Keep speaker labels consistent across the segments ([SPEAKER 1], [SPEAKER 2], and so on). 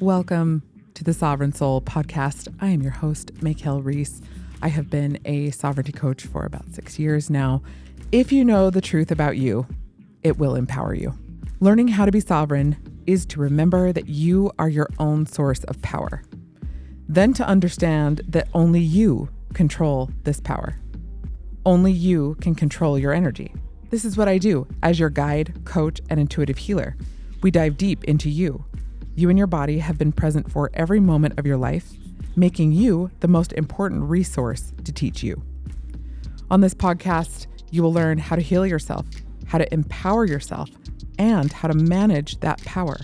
[SPEAKER 1] Welcome to the Sovereign Soul podcast. I am your host, Mikhail Reese. I have been a sovereignty coach for about 6 years now. If you know the truth about you, it will empower you. Learning how to be sovereign is to remember that you are your own source of power. Then to understand that only you control this power. Only you can control your energy. This is what I do as your guide, coach, and intuitive healer. We dive deep into you. You and your body have been present for every moment of your life, making you the most important resource to teach you. On this podcast, you will learn how to heal yourself, how to empower yourself, and how to manage that power.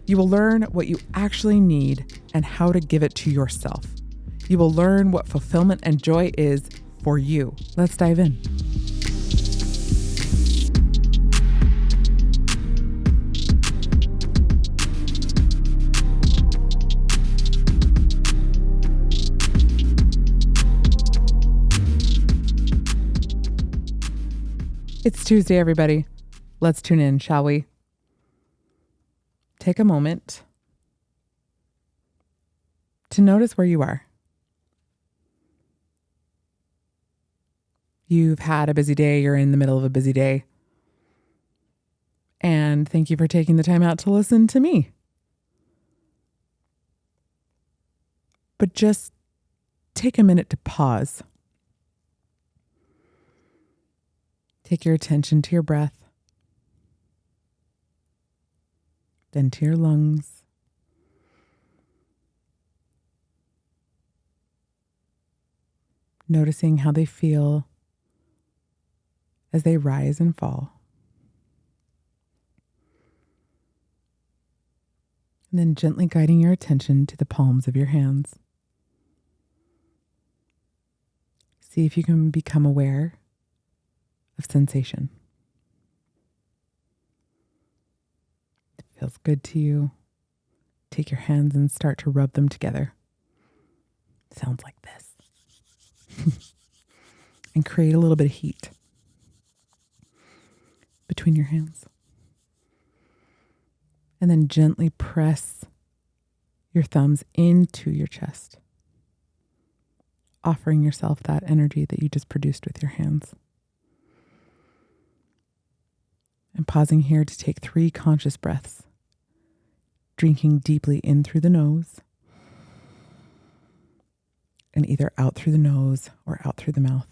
[SPEAKER 1] You will learn what you actually need and how to give it to yourself. You will learn what fulfillment and joy is for you. Let's dive in. It's Tuesday, everybody. Let's tune in, shall we? Take a moment to notice where you are. You've had a busy day. You're in the middle of a busy day. And thank you for taking the time out to listen to me. But just take a minute to pause. Take your attention to your breath, then to your lungs, noticing how they feel as they rise and fall. And then gently guiding your attention to the palms of your hands. See if you can become aware of sensation. It feels good to you. Take your hands and start to rub them together. Sounds like this. And create a little bit of heat between your hands. And then gently press your thumbs into your chest, offering yourself that energy that you just produced with your hands. And pausing here to take 3 conscious breaths, drinking deeply in through the nose and either out through the nose or out through the mouth.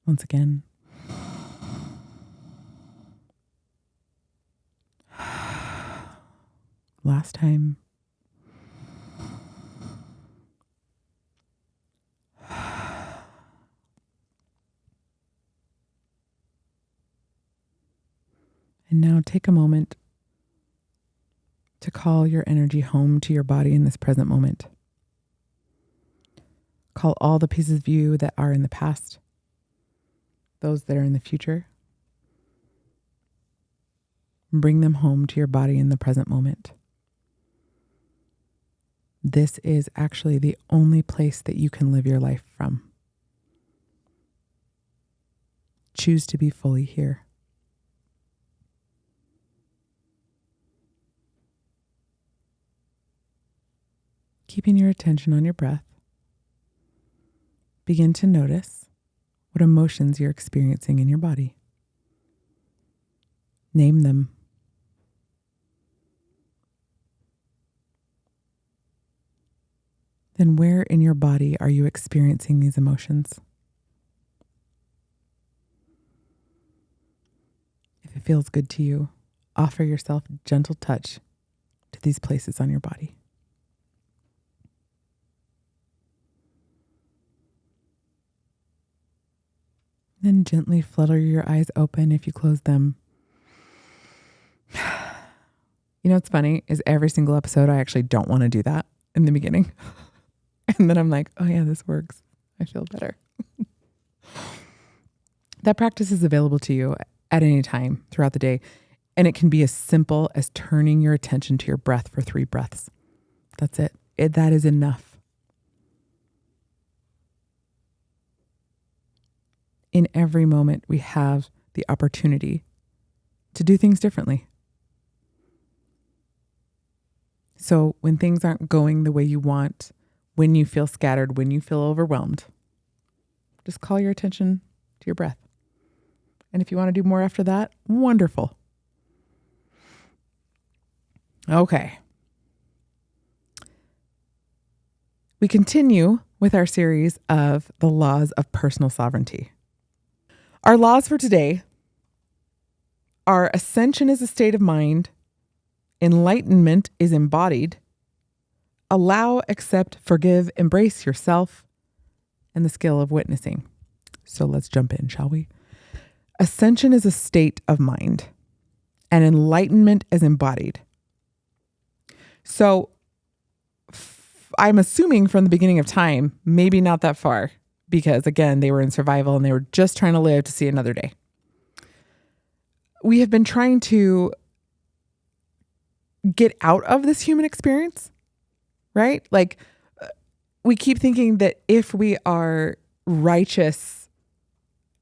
[SPEAKER 1] Once again. Last time. And now take a moment to call your energy home to your body in this present moment. Call all the pieces of you that are in the past, those that are in the future. Bring them home to your body in the present moment. This is actually the only place that you can live your life from. Choose to be fully here. Keeping your attention on your breath, begin to notice what emotions you're experiencing in your body. Name them. Then where in your body are you experiencing these emotions? If it feels good to you, offer yourself gentle touch to these places on your body. Then gently flutter your eyes open if you close them. You know what's funny is every single episode I actually don't want to do that in the beginning. And then I'm like, oh yeah, this works. I feel better. That practice is available to you at any time throughout the day. And it can be as simple as turning your attention to your breath for 3 breaths. That's it. That is enough. In every moment, we have the opportunity to do things differently. So when things aren't going the way you want, when you feel scattered, when you feel overwhelmed, just call your attention to your breath. And if you want to do more after that, wonderful. Okay. We continue with our series of the laws of personal sovereignty. Our laws for today are: ascension is a state of mind, enlightenment is embodied, allow, accept, forgive, embrace yourself, and the skill of witnessing. So let's jump in, shall we? Ascension is a state of mind, and enlightenment is embodied. So I'm assuming from the beginning of time, maybe not that far, because again, they were in survival and they were just trying to live to see another day. We have been trying to get out of this human experience, right? Like we keep thinking that if we are righteous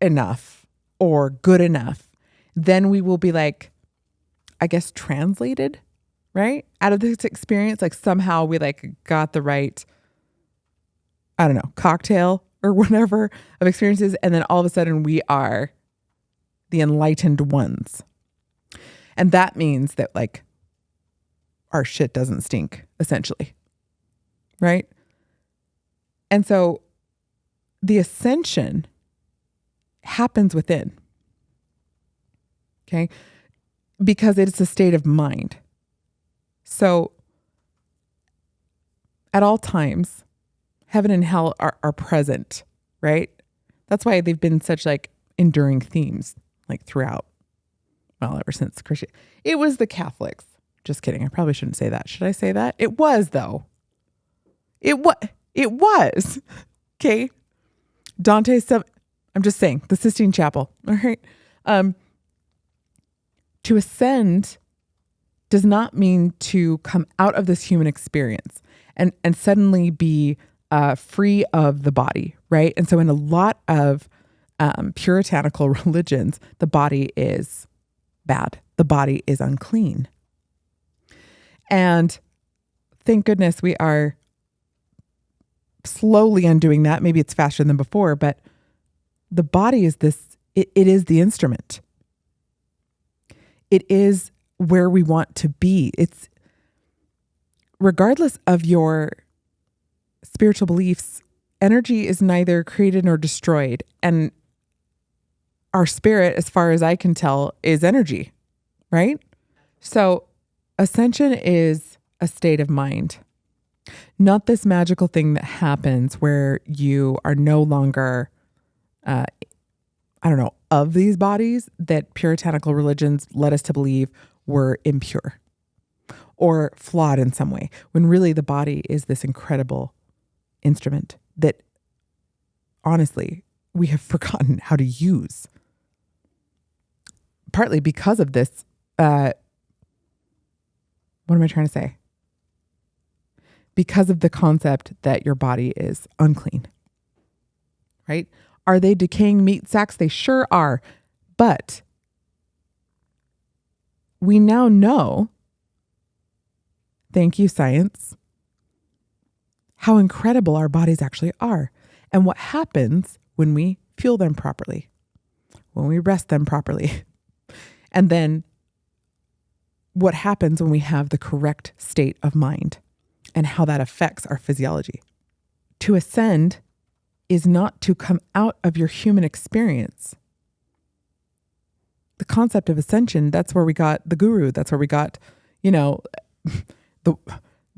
[SPEAKER 1] enough or good enough, then we will be like, I guess, translated, right? Out of this experience, like somehow we like got the right, I don't know, cocktail or whatever of experiences. And then all of a sudden we are the enlightened ones. And that means that like our shit doesn't stink, essentially. Right? And so the ascension happens within. Okay? Because it's a state of mind. So at all times, heaven and hell are present, right? That's why they've been such like enduring themes like throughout, well, ever since Christian. It was the Catholics. Just kidding. I probably shouldn't say that. Should I say that? It was though. It was. Okay. I'm just saying the Sistine Chapel. All right. To ascend does not mean to come out of this human experience and suddenly be free of the body, right? And so in a lot of puritanical religions, the body is bad. The body is unclean. And thank goodness we are slowly undoing that. Maybe it's faster than before, but the body is it is the instrument. It is where we want to be. It's regardless of your spiritual beliefs, energy is neither created nor destroyed. And our spirit, as far as I can tell, is energy, right? So ascension is a state of mind, not this magical thing that happens where you are no longer, of these bodies that puritanical religions led us to believe were impure or flawed in some way, when really the body is this incredible instrument that honestly we have forgotten how to use. Partly because of this, what am I trying to say? Because of the concept that your body is unclean, right? Are they decaying meat sacks? They sure are. But we now know, thank you, science, how incredible our bodies actually are and what happens when we fuel them properly, when we rest them properly, and then what happens when we have the correct state of mind and how that affects our physiology. To ascend is not to come out of your human experience. The concept of ascension, that's where we got the guru. That's where we got, the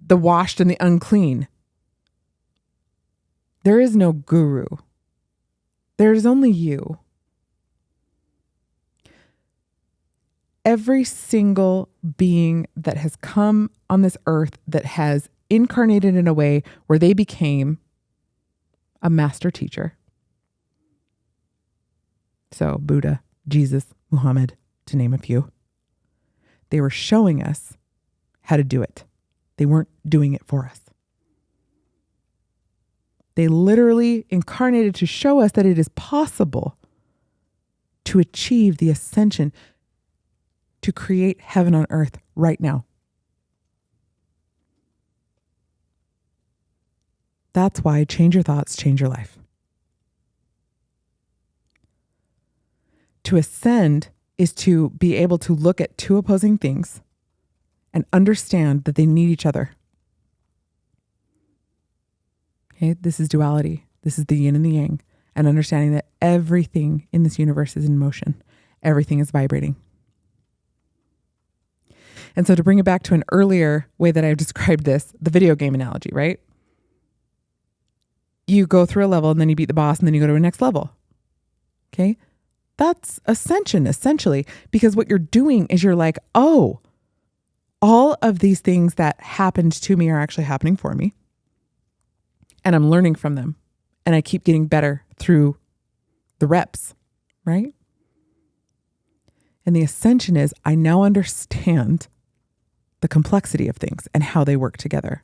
[SPEAKER 1] washed and the unclean. There is no guru. There's only you. Every single being that has come on this earth that has incarnated in a way where they became a master teacher. So Buddha, Jesus, Muhammad, to name a few. They were showing us how to do it. They weren't doing it for us. They literally incarnated to show us that it is possible to achieve the ascension, to create heaven on earth right now. That's why change your thoughts, change your life. To ascend is to be able to look at two opposing things and understand that they need each other. Okay, this is duality. This is the yin and the yang, and understanding that everything in this universe is in motion. Everything is vibrating. And so to bring it back to an earlier way that I've described this, the video game analogy, right? You go through a level and then you beat the boss and then you go to a next level. Okay? That's ascension, essentially, because what you're doing is you're like, oh, all of these things that happened to me are actually happening for me. And I'm learning from them. And I keep getting better through the reps, right? And the ascension is I now understand the complexity of things and how they work together.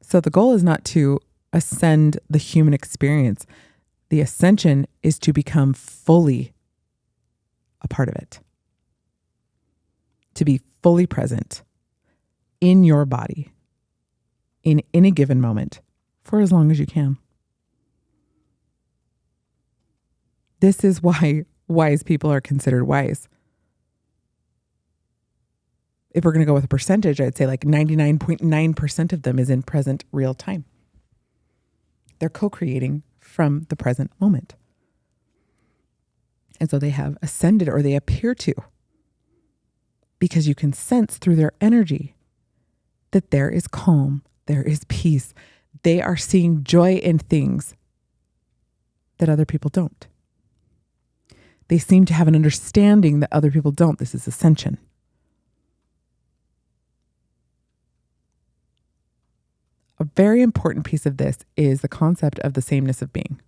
[SPEAKER 1] So the goal is not to ascend the human experience. The ascension is to become fully a part of it. To be fully present in your body in any given moment for as long as you can. This is why wise people are considered wise. If we're going to go with a percentage, I'd say like 99.9% of them is in present real time. They're co-creating from the present moment. And so they have ascended, or they appear to, because you can sense through their energy that there is calm, there is peace. They are seeing joy in things that other people don't. They seem to have an understanding that other people don't. This is ascension. A very important piece of this is the concept of the sameness of being.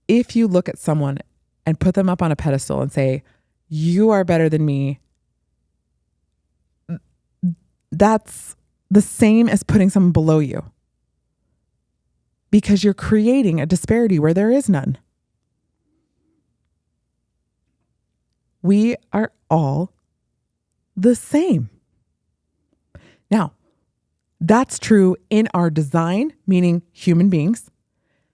[SPEAKER 1] If you look at someone and put them up on a pedestal and say, you are better than me, that's the same as putting someone below you. Because you're creating a disparity where there is none. We are all the same. Now, that's true in our design, meaning human beings.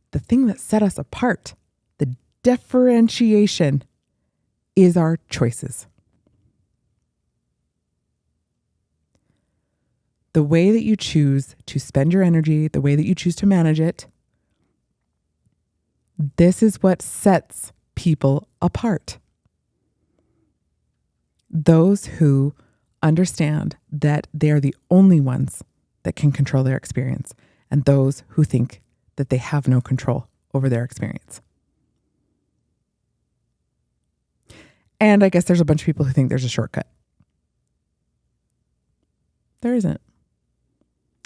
[SPEAKER 1] The thing that set us apart, the differentiation, is our choices. The way that you choose to spend your energy, the way that you choose to manage it, this is what sets people apart. Those who understand that they are the only ones that can control their experience, and those who think that they have no control over their experience. And I guess there's a bunch of people who think there's a shortcut. There isn't.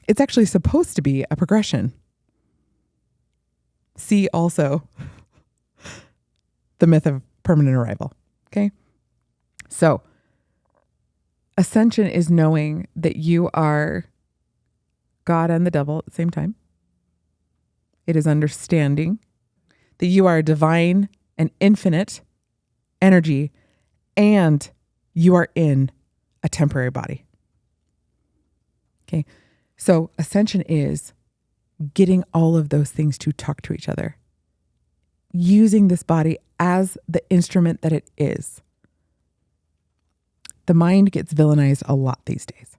[SPEAKER 1] It's actually supposed to be a progression. See also the myth of permanent arrival. Okay? So, ascension is knowing that you are God and the devil at the same time. It is understanding that you are a divine and infinite energy, and you are in a temporary body. Okay. So ascension is getting all of those things to talk to each other, using this body as the instrument that it is. The mind gets villainized a lot these days,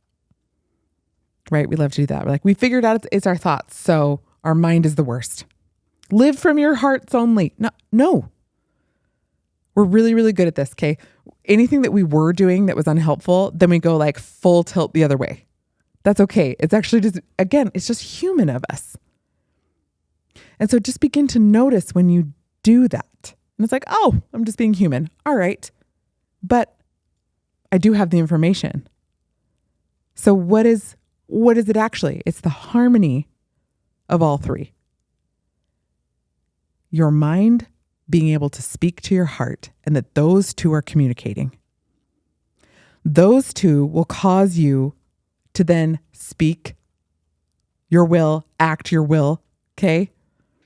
[SPEAKER 1] right? We love to do that. We're like, we figured out it's our thoughts, so our mind is the worst. Live from your hearts only. No. We're really, really good at this, okay? Anything that we were doing that was unhelpful, then we go like full tilt the other way. That's okay. It's actually just, again, it's just human of us. And so just begin to notice when you do that. And it's like, oh, I'm just being human. All right. But I do have the information. So what is it actually? It's the harmony of all three. Your mind being able to speak to your heart, and that those two are communicating. Those two will cause you to then speak your will, act your will, okay?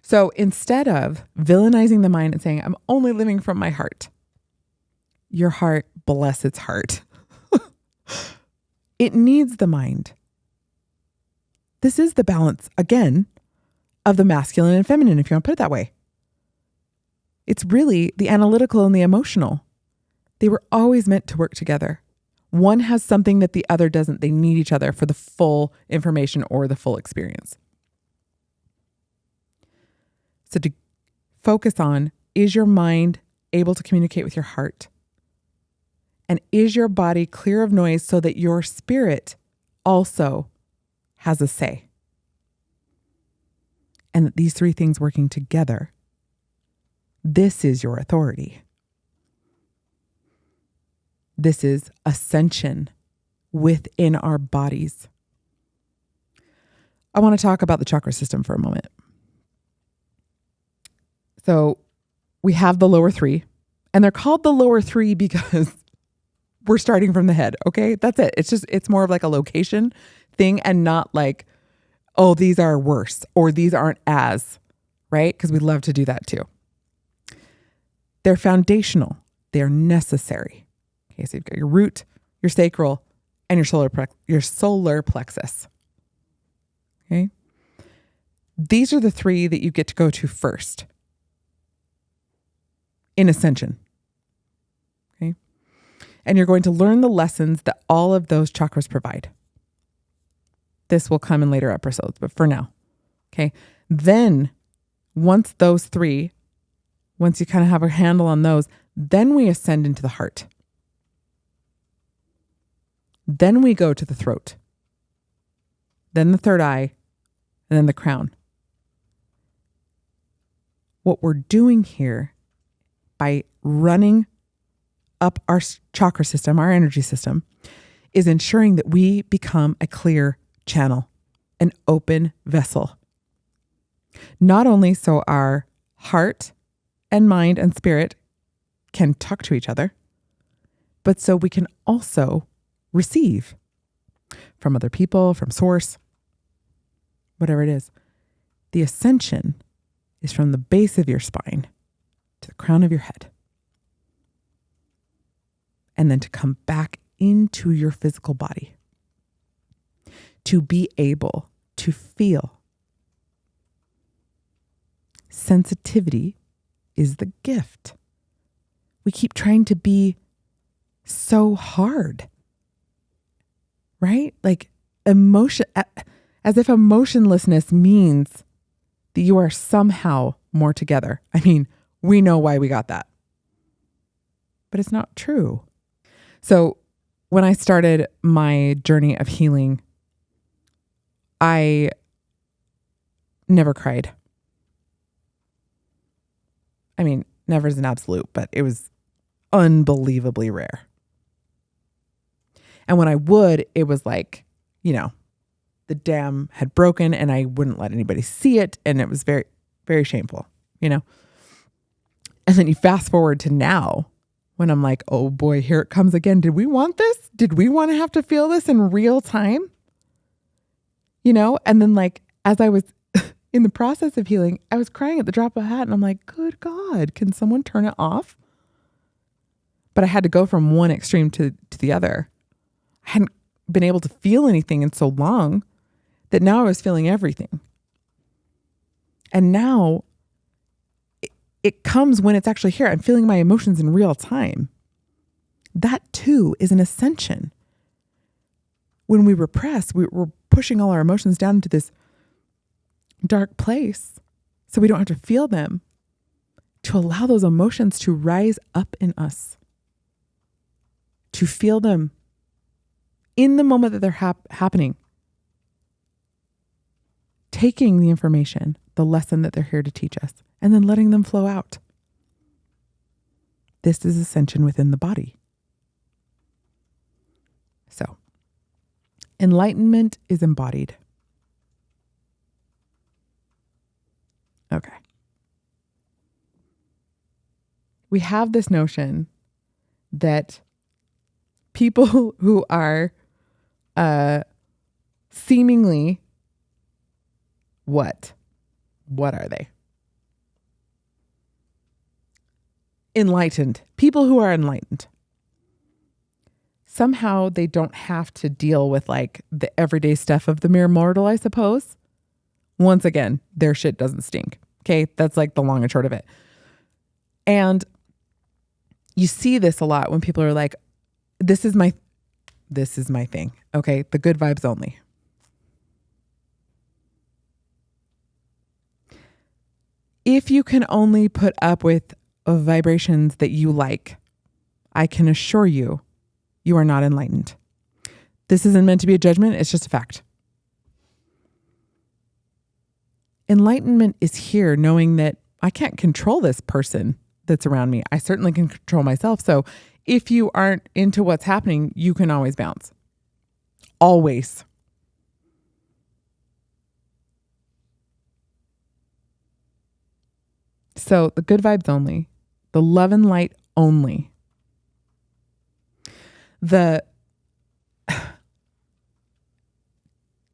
[SPEAKER 1] So instead of villainizing the mind and saying, I'm only living from my heart, your heart, bless its heart. It needs the mind. This is the balance, again, of the masculine and feminine, if you want to put it that way. It's really the analytical and the emotional. They were always meant to work together. One has something that the other doesn't. They need each other for the full information or the full experience. So to focus on, is your mind able to communicate with your heart? And is your body clear of noise so that your spirit also has a say? And that these three things working together, this is your authority. This is ascension within our bodies. I want to talk about the chakra system for a moment. So we have the lower three, and they're called the lower three because we're starting from the head. Okay. That's it. It's more of like a location thing and not like, oh, these are worse or these aren't as, right? Because we love to do that too. They're foundational. They're necessary. Okay. So you've got your root, your sacral, and your solar plexus. Okay. These are the three that you get to go to first in Ascension. Okay. And you're going to learn the lessons that all of those chakras provide. This will come in later episodes, but for now. Okay. Then once you kind of have a handle on those, then we ascend into the heart. Then we go to the throat. Then the third eye, and then the crown. What we're doing here by running up our chakra system, our energy system, is ensuring that we become a clear channel, an open vessel. Not only so our heart and mind and spirit can talk to each other, but so we can also receive from other people, from source, whatever it is. The ascension is from the base of your spine to the crown of your head. And then to come back into your physical body. To be able to feel. Sensitivity is the gift. We keep trying to be so hard. Right? Like emotion, as if emotionlessness means that you are somehow more together. I mean, we know why we got that. But it's not true. So when I started my journey of healing, I never cried. I mean, never is an absolute, but it was unbelievably rare. And when I would, it was like, the dam had broken and I wouldn't let anybody see it. And it was very, very shameful, And then you fast forward to now when I'm like, oh boy, here it comes again. Did we want this? Did we want to have to feel this in real time? And then like, as I was in the process of healing, I was crying at the drop of a hat and I'm like, good God, can someone turn it off? But I had to go from one extreme to the other. I hadn't been able to feel anything in so long that now I was feeling everything. And now it comes when it's actually here. I'm feeling my emotions in real time. That too is an ascension. When we repress, we're pushing all our emotions down into this dark place so we don't have to feel them, to allow those emotions to rise up in us, to feel them in the moment that they're happening, taking the information, the lesson that they're here to teach us, and then letting them flow out. This is ascension within the body. So, enlightenment is embodied. Okay. We have this notion that people who are seemingly what are they? Enlightened. People who are enlightened. somehow they don't have to deal with like the everyday stuff of the mere mortal, I suppose. Once again, their shit doesn't stink. Okay. That's like the long and short of it. And you see this a lot when people are like, this is my thing. Okay. The good vibes only. If you can only put up with vibrations that you like, I can assure you, you are not enlightened. This isn't meant to be a judgment. It's just a fact. Enlightenment is here knowing that I can't control this person that's around me. I certainly can control myself. So if you aren't into what's happening, you can always bounce. Always. So the good vibes only, the love and light only. It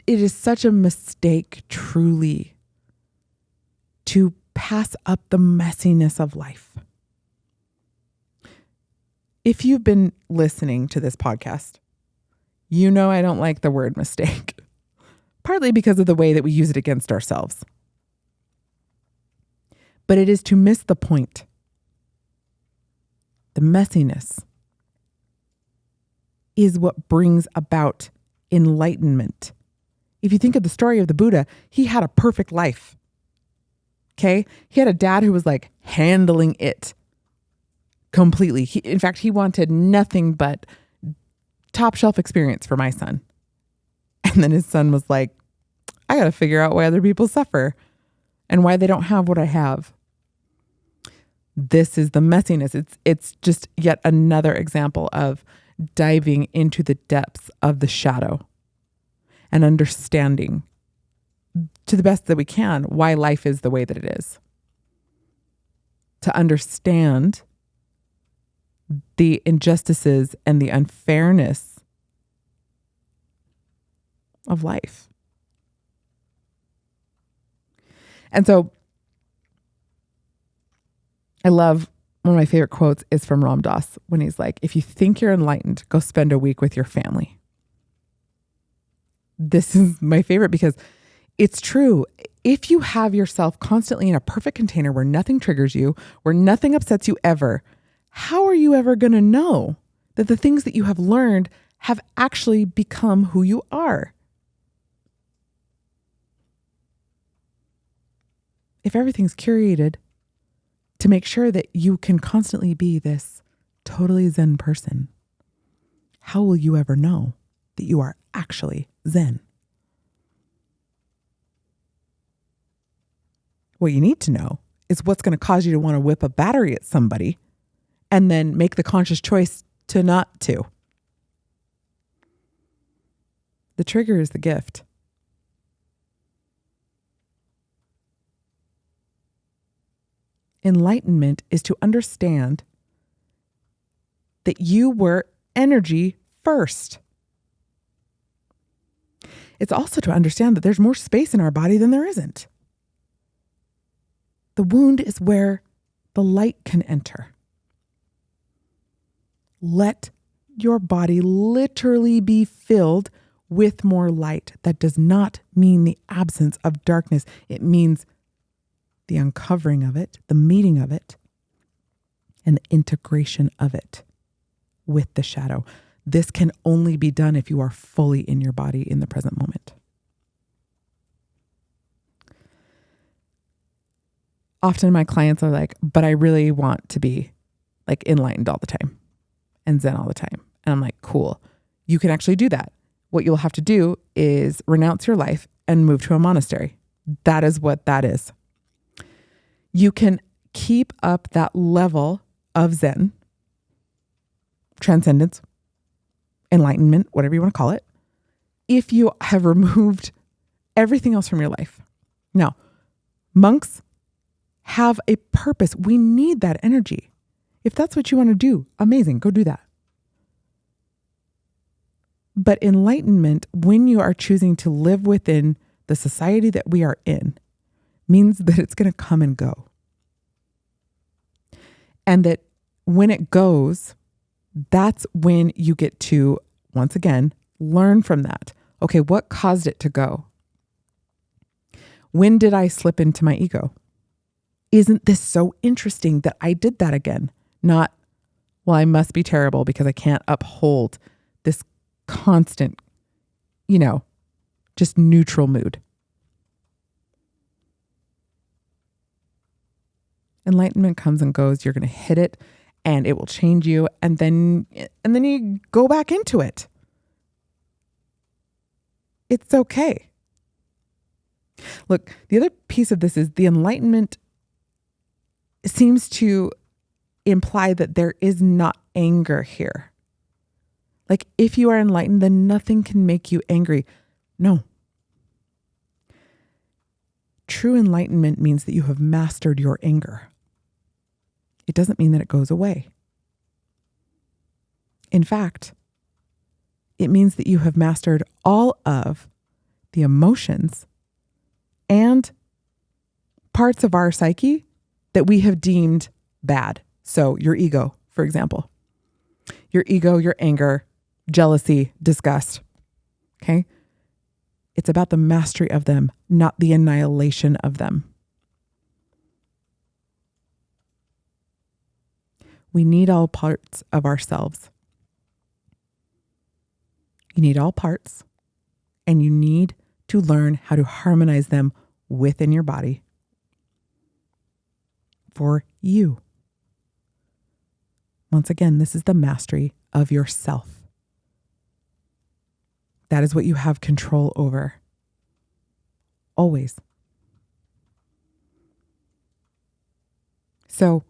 [SPEAKER 1] is such a mistake, truly, to pass up the messiness of life. If you've been listening to this podcast, you know I don't like the word mistake, partly because of the way that we use it against ourselves. But it is to miss the point. The messiness is what brings about enlightenment. If you think of the story of the Buddha, he had a perfect life. Okay? He had a dad who was like handling it completely. In fact, he wanted nothing but top shelf experience for my son. And then his son was like, I got to figure out why other people suffer and why they don't have what I have. This is the messiness. It's just yet another example of diving into the depths of the shadow and understanding to the best that we can why life is the way that it is. To understand the injustices and the unfairness of life. And so I love one of my favorite quotes is from Ram Dass when he's like, if you think you're enlightened, go spend a week with your family. This is my favorite because it's true. If you have yourself constantly in a perfect container where nothing triggers you, where nothing upsets you ever, how are you ever going to know that the things that you have learned have actually become who you are? If everything's curated to make sure that you can constantly be this totally Zen person, how will you ever know that you are actually Zen? What you need to know is what's going to cause you to want to whip a battery at somebody and then make the conscious choice to not to. The trigger is the gift. Enlightenment is to understand that you were energy first. It's also to understand that there's more space in our body than there isn't. The wound is where the light can enter. Let your body literally be filled with more light. That does not mean the absence of darkness. It means the uncovering of it, the meeting of it, and the integration of it with the shadow. This can only be done if you are fully in your body in the present moment. Often my clients are like, but I really want to be like enlightened all the time and Zen all the time. And I'm like, cool. You can actually do that. What you'll have to do is renounce your life and move to a monastery. That is what that is. You can keep up that level of Zen, transcendence, enlightenment, whatever you want to call it, if you have removed everything else from your life. Now, monks have a purpose. We need that energy. If that's what you want to do, amazing, go do that. But enlightenment, when you are choosing to live within the society that we are in, means that it's going to come and go. And that when it goes, That's when you get to, once again, learn from that. Okay, what caused it to go? When did I slip into my ego? Isn't this so interesting that I did that again? Not, well, I must be terrible because I can't uphold this constant, just neutral mood. Enlightenment comes and goes. You're going to hit it and it will change you. And then you go back into it. It's okay. Look, the other piece of this is the enlightenment seems to imply that there is not anger here. Like if you are enlightened, then nothing can make you angry. No. True enlightenment means that you have mastered your anger. It doesn't mean that it goes away. In fact, it means that you have mastered all of the emotions and parts of our psyche that we have deemed bad. So your ego, for example, your ego, your anger, jealousy, disgust. Okay. It's about the mastery of them, not the annihilation of them. We need all parts of ourselves. You need all parts, and you need to learn how to harmonize them within your body for you. Once again, this is the mastery of yourself. That is what you have control over. Always. So,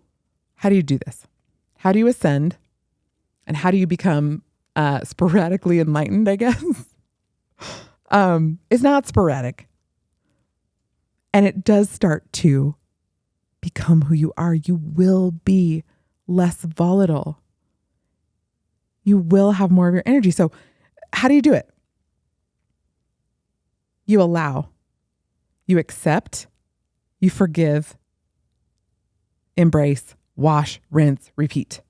[SPEAKER 1] how do you do this? How do you ascend? And how do you become sporadically enlightened, I guess? It's not sporadic. And it does start to become who you are. You will be less volatile. You will have more of your energy. So how do you do it? You allow, you accept, you forgive, embrace, wash, rinse, repeat.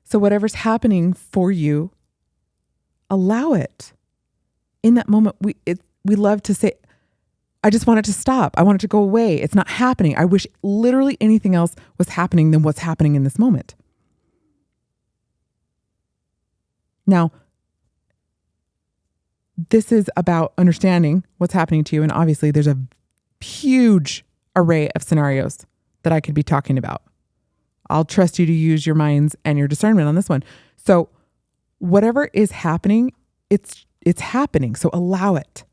[SPEAKER 1] So whatever's happening for you, allow it. In that moment, we love to say, I just want it to stop. I want it to go away. It's not happening. I wish literally anything else was happening than what's happening in this moment. Now, this is about understanding what's happening to you. And obviously there's a huge array of scenarios that I could be talking about. I'll trust you to use your minds and your discernment on this one. So whatever is happening, it's happening. So allow it.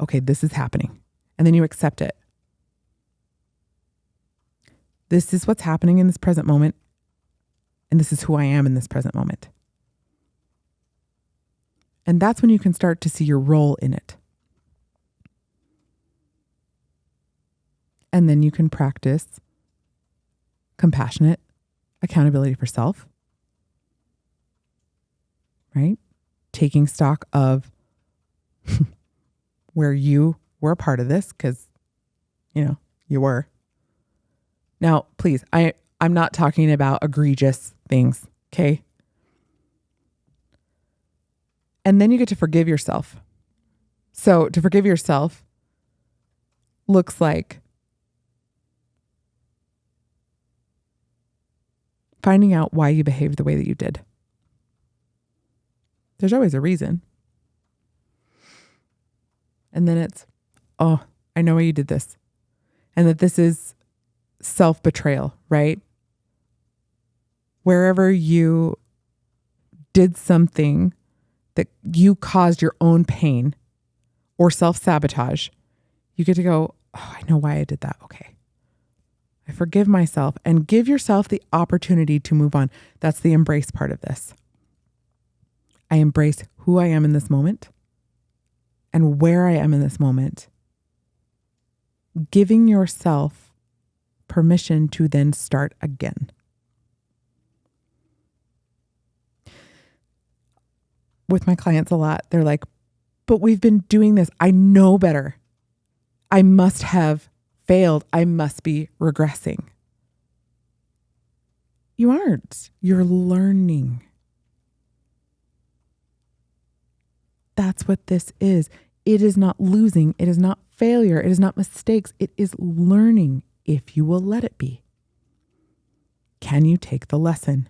[SPEAKER 1] Okay, this is happening. And then you accept it. This is what's happening in this present moment. And this is who I am in this present moment. And that's when you can start to see your role in it. And then you can practice compassionate accountability for self, right? Taking stock of where you were a part of this, because, you were. Now, please, I'm not talking about egregious things, okay? And then you get to forgive yourself. So to forgive yourself looks like finding out why you behaved the way that you did. There's always a reason. And then it's, oh, I know why you did this. And that this is self-betrayal, right? Wherever you did something that you caused your own pain or self-sabotage, you get to go, oh, I know why I did that. Okay. I forgive myself and give yourself the opportunity to move on. That's the embrace part of this. I embrace who I am in this moment and where I am in this moment. Giving yourself permission to then start again. With my clients a lot, they're like, but we've been doing this. I know better. I must have failed. I must be regressing. You aren't. You're learning. That's what this is. It is not losing. It is not failure. It is not mistakes. It is learning if you will let it be. Can you take the lesson?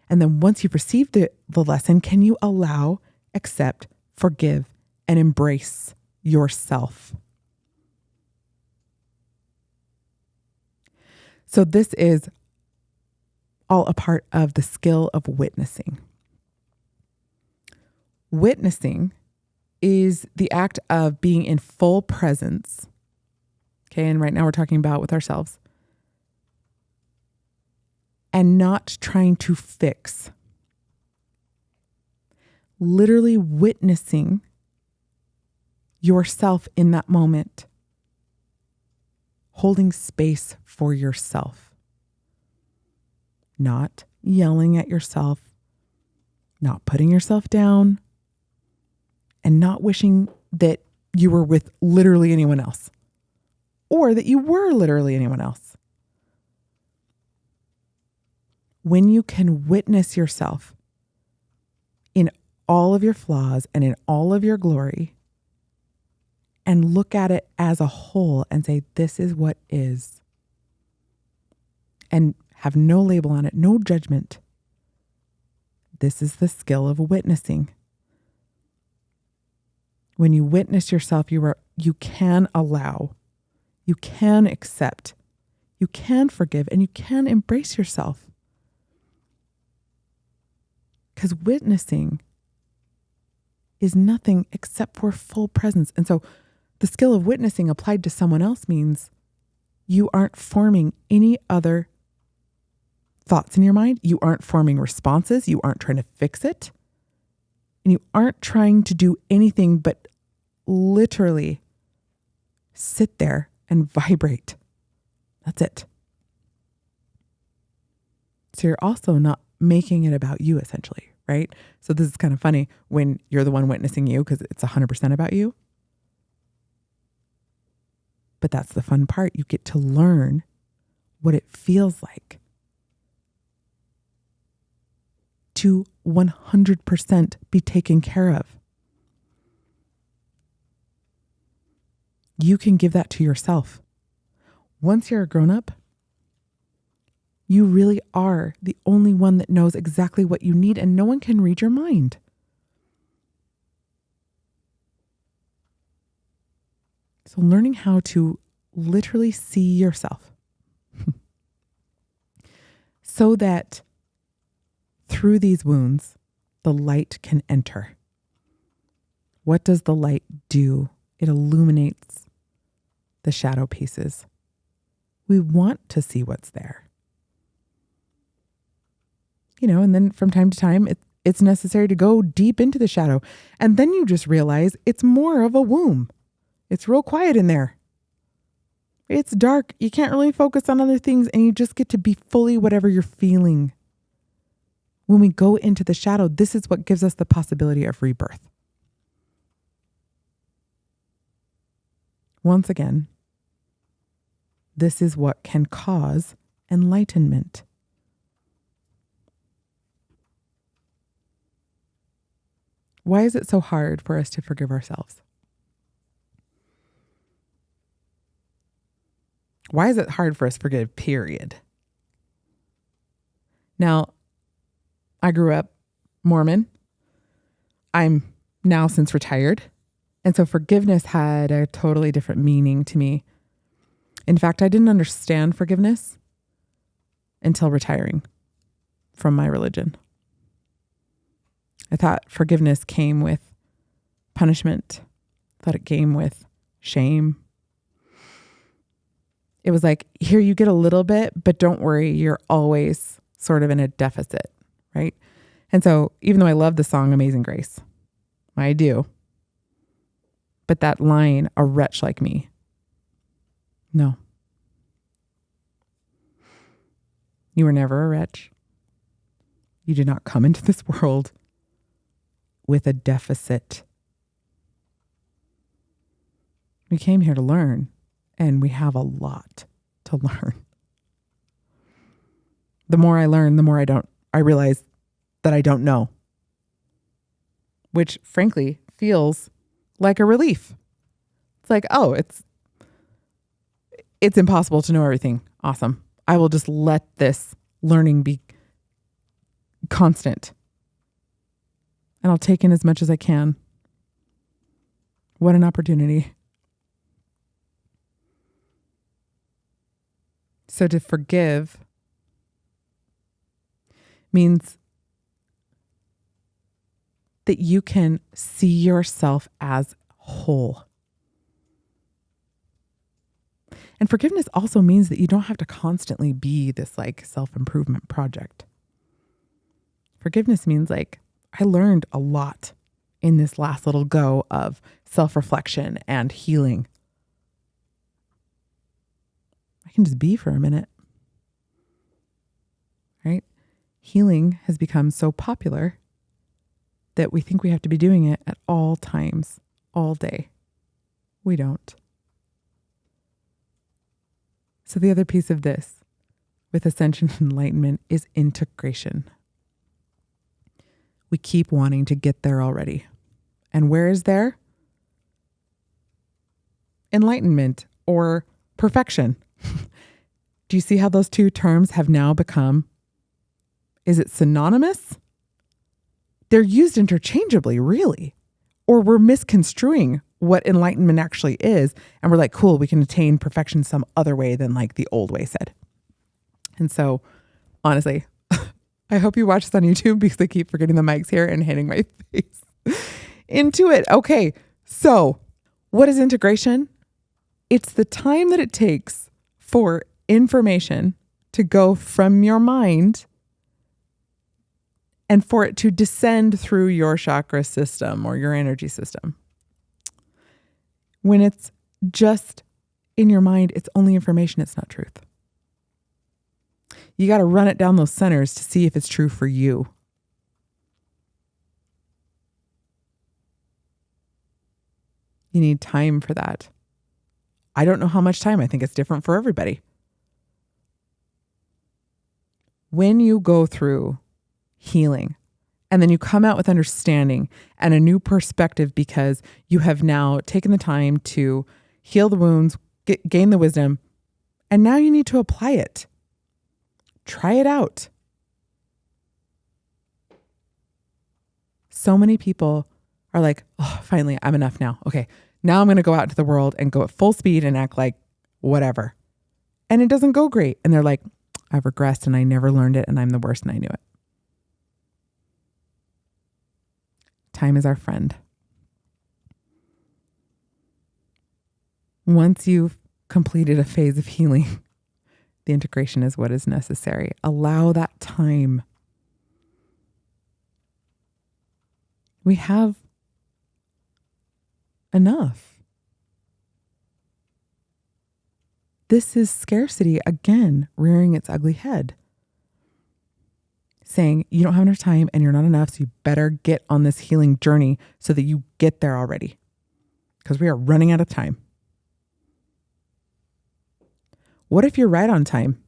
[SPEAKER 1] And then once you've received the lesson, can you allow, accept, forgive, and embrace yourself? So this is all a part of the skill of witnessing. Witnessing is the act of being in full presence. Okay, and right now we're talking about with ourselves. And not trying to fix. Literally witnessing yourself in that moment. Holding space for yourself. Not yelling at yourself. Not putting yourself down. And not wishing that you were with literally anyone else. Or that you were literally anyone else. When you can witness yourself in all of your flaws and in all of your glory and look at it as a whole and say, this is what is, and have no label on it, no judgment. This is the skill of witnessing. When you witness yourself, you can allow, you can accept, you can forgive, and you can embrace yourself. Because witnessing is nothing except for full presence. And so the skill of witnessing applied to someone else means you aren't forming any other thoughts in your mind. You aren't forming responses. You aren't trying to fix it. And you aren't trying to do anything but literally sit there and vibrate. That's it. So you're also not making it about you, essentially, right? So this is kind of funny when you're the one witnessing you because it's 100% about you. But that's the fun part. You get to learn what it feels like to 100% be taken care of. You can give that to yourself. Once you're a grown-up, you really are the only one that knows exactly what you need, and no one can read your mind. So learning how to literally see yourself so that through these wounds, the light can enter. What does the light do? It illuminates the shadow pieces. We want to see what's there. And then from time to time, it's necessary to go deep into the shadow. And then you just realize it's more of a womb. It's real quiet in there. It's dark. You can't really focus on other things, and you just get to be fully whatever you're feeling. When we go into the shadow, this is what gives us the possibility of rebirth. Once again, this is what can cause enlightenment. Why is it so hard for us to forgive ourselves? Why is it hard for us to forgive, period? Now, I grew up Mormon. I'm now since retired. And so forgiveness had a totally different meaning to me. In fact, I didn't understand forgiveness until retiring from my religion. I thought forgiveness came with punishment. I thought it came with shame. It was like, here you get a little bit, but don't worry, you're always sort of in a deficit, right? And so even though I love the song Amazing Grace, I do. But that line, a wretch like me, no. You were never a wretch. You did not come into this world with a deficit. We came here to learn, and we have a lot to learn. the more I learn, the more I realize that I don't know, which frankly feels like a relief. It's like, oh, it's impossible to know everything. Awesome. I will just let this learning be constant. And I'll take in as much as I can. What an opportunity. So to forgive means that you can see yourself as whole. And forgiveness also means that you don't have to constantly be this like self-improvement project. Forgiveness means like, I learned a lot in this last little go of self-reflection and healing. I can just be for a minute, right? Healing has become so popular that we think we have to be doing it at all times, all day. We don't. So the other piece of this with Ascension and enlightenment is integration. We keep wanting to get there already. And where is there? Enlightenment or perfection. Do you see how those two terms have now become, is it synonymous? They're used interchangeably, really. Or we're misconstruing what enlightenment actually is. And we're like, cool, we can attain perfection some other way than like the old way said. And so, honestly, I hope you watch this on YouTube because I keep forgetting the mics here and hitting my face into it. Okay, so what is integration? It's the time that it takes for information to go from your mind and for it to descend through your chakra system or your energy system. When it's just in your mind, it's only information, it's not truth. You got to run it down those centers to see if it's true for you. You need time for that. I don't know how much time. I think it's different for everybody. When you go through healing and then you come out with understanding and a new perspective because you have now taken the time to heal the wounds, gain the wisdom, and now you need to apply it. Try it out. So many people are like, oh, finally, I'm enough now. Okay, now I'm going to go out into the world and go at full speed and act like whatever. And it doesn't go great. And they're like, I've regressed and I never learned it and I'm the worst and I knew it. Time is our friend. Once you've completed a phase of healing, the integration is what is necessary. Allow that time. We have enough. This is scarcity again, rearing its ugly head. Saying you don't have enough time and you're not enough, so you better get on this healing journey so that you get there already. Because we are running out of time. What if you're right on time?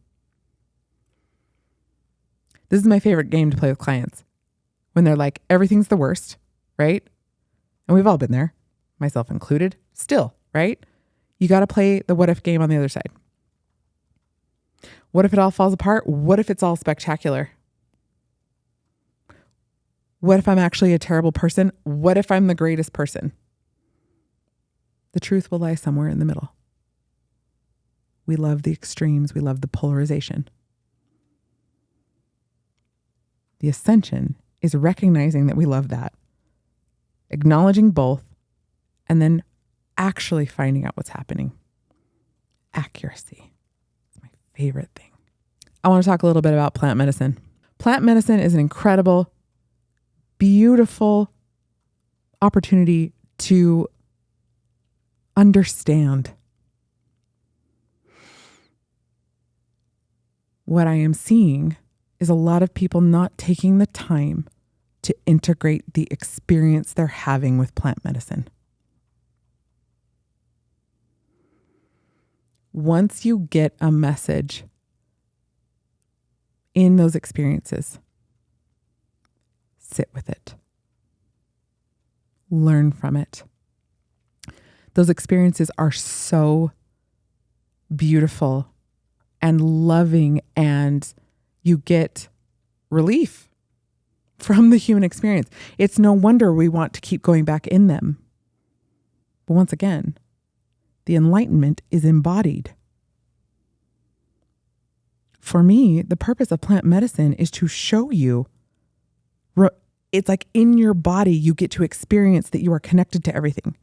[SPEAKER 1] This is my favorite game to play with clients. When they're like, everything's the worst, right? And we've all been there, myself included, still, right? You got to play the what if game on the other side. What if it all falls apart? What if it's all spectacular? What if I'm actually a terrible person? What if I'm the greatest person? The truth will lie somewhere in the middle. We love the extremes. We love the polarization. The ascension is recognizing that we love that, acknowledging both, and then actually finding out what's happening. Accuracy is my favorite thing. I want to talk a little bit about plant medicine. Plant medicine is an incredible, beautiful opportunity to understand. What I am seeing is a lot of people not taking the time to integrate the experience they're having with plant medicine. Once you get a message in those experiences. Sit with it. Learn from it. Those experiences are so beautiful and loving, and you get relief from the human experience. It's no wonder we want to keep going back in them. But once again, the enlightenment is embodied. For me, the purpose of plant medicine is to show you, it's like in your body, you get to experience that you are connected to everything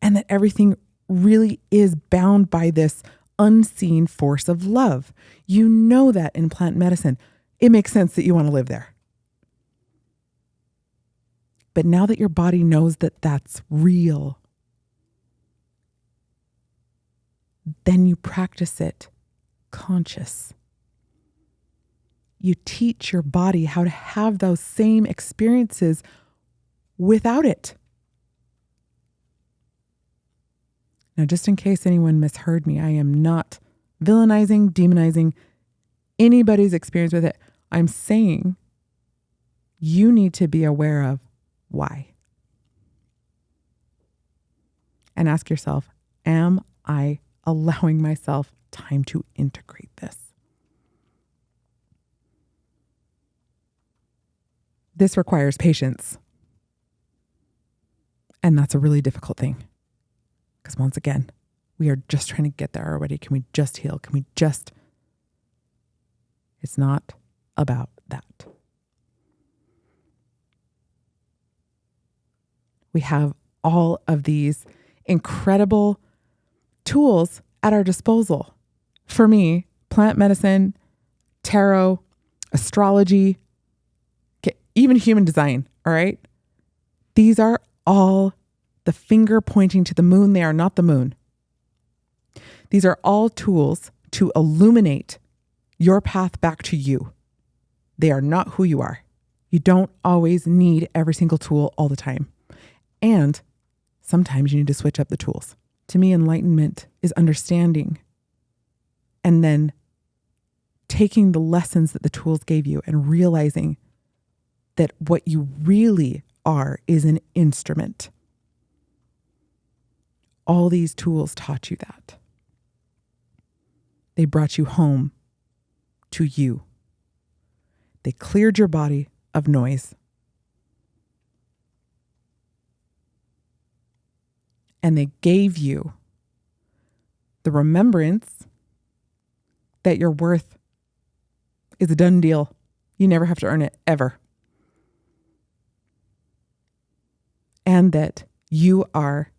[SPEAKER 1] and that everything really is bound by this unseen force of love. You know that in plant medicine. It makes sense that you want to live there. But now that your body knows that that's real, then you practice it conscious. You teach your body how to have those same experiences without it. Now, just in case anyone misheard me, I am not villainizing, demonizing anybody's experience with it. I'm saying you need to be aware of why. And ask yourself, am I allowing myself time to integrate this? This requires patience. And that's a really difficult thing. Because once again, we are just trying to get there already. Can we just heal? It's not about that. We have all of these incredible tools at our disposal. For me, plant medicine, tarot, astrology, even human design, all right? These are all the finger pointing to the moon. They are not the moon. These are all tools to illuminate your path back to you. They are not who you are. You don't always need every single tool all the time. And sometimes you need to switch up the tools. To me, enlightenment is understanding and then taking the lessons that the tools gave you and realizing that what you really are is an instrument. All these tools taught you that. They brought you home to you. They cleared your body of noise. And they gave you the remembrance that your worth is a done deal. You never have to earn it, ever. And that you are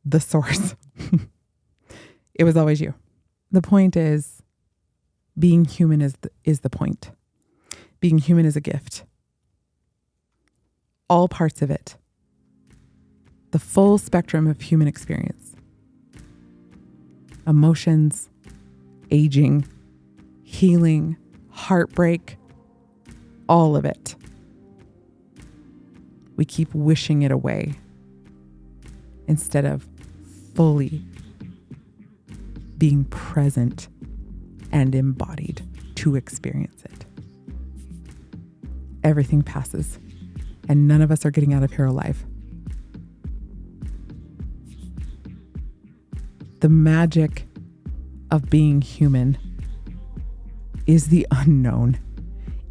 [SPEAKER 1] the source. It was always you. The point is, being human is the point. Being human is a gift. All parts of it. The full spectrum of human experience. Emotions, aging, healing, heartbreak, all of it. We keep wishing it away instead of fully being present and embodied to experience it. Everything passes, and none of us are getting out of here alive. The magic of being human is the unknown.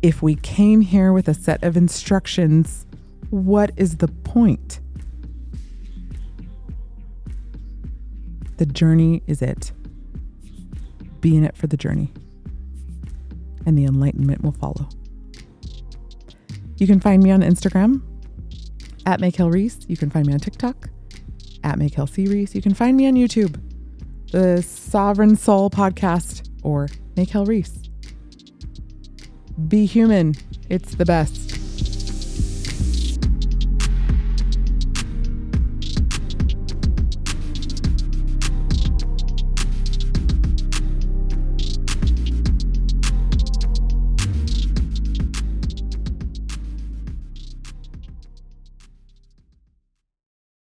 [SPEAKER 1] If we came here with a set of instructions, what is the point? The journey is it. Be in it for the journey, and the enlightenment will follow. You can find me on Instagram at @MakeHillReese. You can find me on TikTok at @MakeHillCReese. You can find me on YouTube, the Sovereign Soul Podcast, or Make Hell Reese. Be human. It's the best.